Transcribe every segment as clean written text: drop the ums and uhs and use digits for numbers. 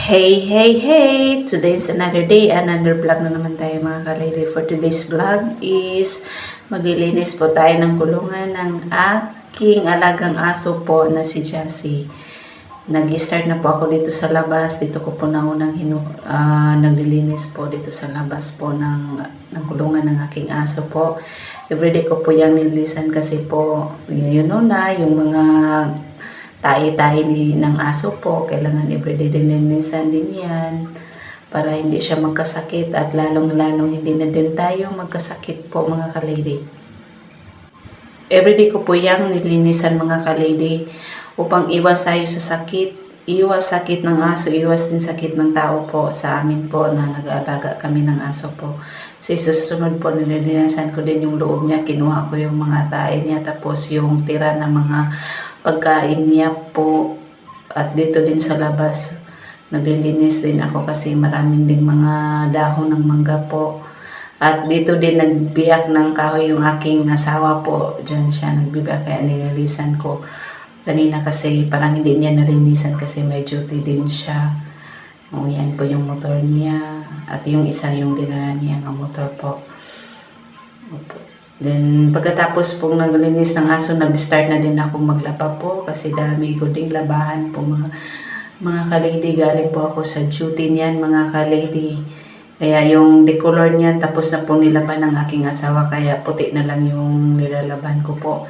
Hey, hey, hey! Today is another day, another vlog na naman tayo mga kalady. For today's vlog is maglilinis po tayo ng kulungan ng aking alagang aso po na si Jassy. Nag-start na po ako dito sa labas. Dito ko po naunang naglilinis po dito sa labas po ng kulungan ng aking aso po. Everyday ko po yung nililisan kasi po, yun na, yung mga tahi-tahi ng aso po, kailangan everyday din nilinisan din yan para hindi siya magkasakit at lalong-lalong hindi na din tayo magkasakit po mga kalady. Everyday ko po yung nilinisan mga kalady upang iwas tayo sa sakit, iwas sakit ng aso, iwas din sakit ng tao po sa amin po na nag-aalaga kami ng aso po. Sa susunod po nilinisan ko din yung loob niya, kinuha ko yung mga tahi niya tapos yung tira ng mga pagkain niya po at dito din sa labas naglilinis din ako kasi maraming din mga dahon ng mangga po at dito din nagbiyak ng kahoy yung aking asawa po, dyan siya nagbibiyak kaya nililisan ko kanina kasi parang hindi niya nalinisan kasi may duty din siya. Yan po yung motor niya at yung isa yung dinala niya ng motor po. Then, pagkatapos pong naglinis ng aso, nag-start na din ako maglaba po kasi dami ko ding labahan po mga kalady. Galing po ako sa duty niyan mga kalady. Kaya yung decolor niyan, tapos na po nilaban ng aking asawa, kaya puti na lang yung nilalaban ko po.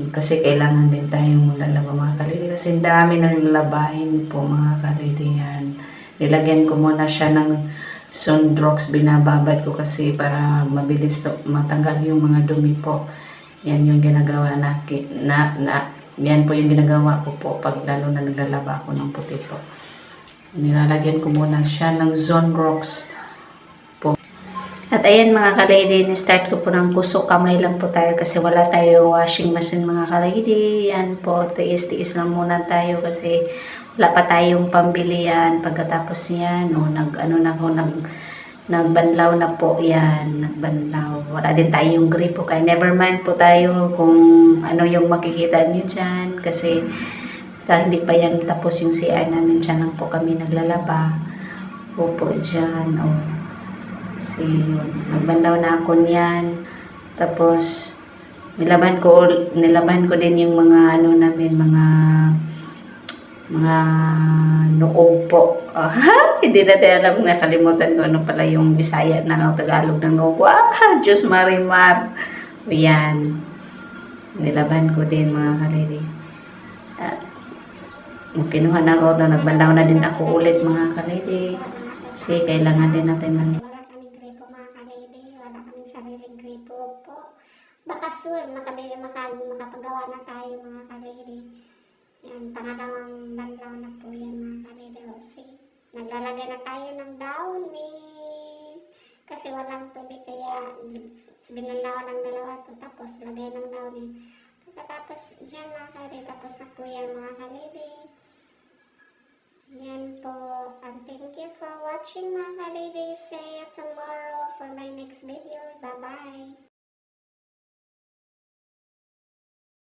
Kasi kailangan din tayong malalaba mga kalady kasi dami nang lalabahin po mga kalady yan. Nilagyan ko muna siya ng Sundrox, binababad ko kasi para mabilis matanggal yung mga dumi po. Yan yung ginagawa yan po yung ginagawa ko po pag lalo na naglalaba ako ng puti po. Nilalagyan ko muna siya ng Sundrox po. At ayan mga kalady, ni-start ko po ng kusok kamay lang po tayo kasi wala tayo washing machine mga kalady. Yan po, tiis-tiis lang muna tayo kasi wala pa tayong pambili yan. Pagkatapos yan, nagbanlaw na po yan. Nagbanlaw. Wala din tayong gripo. Kaya never mind po tayo kung ano yung makikita nyo dyan. Kasi hindi pa yan tapos yung CR namin. Dyan lang po kami naglalaba. Opo dyan. So, nagbanlaw na ako niyan. Tapos, nilaban ko din yung mga mga noog po. Hindi natin alam, nakalimutan ko ano pala yung Bisaya na Tagalog ng noog. Diyos Marimar. Yan. Nilaban ko din mga kalidi. Kinuha na ako, nagbandaw na din ako ulit mga kalidi. Kasi kailangan din natin wala kaming gripo mga kalidi. Wala kaming sariling gripo po. Baka soon makapagawa na tayo mga kalidi. Yan, pangalawang banlaw na po yan mga kalidi. See, naglalagay na tayo ng downy. Kasi walang tubig kaya binalawan ng dalawa to. Tapos lagay ng downy. Pagkatapos dyan mga kalidi. Tapos na po yan mga kalidi. Yan po. And thank you for watching mga kalidi. See you tomorrow for my next video. Bye-bye.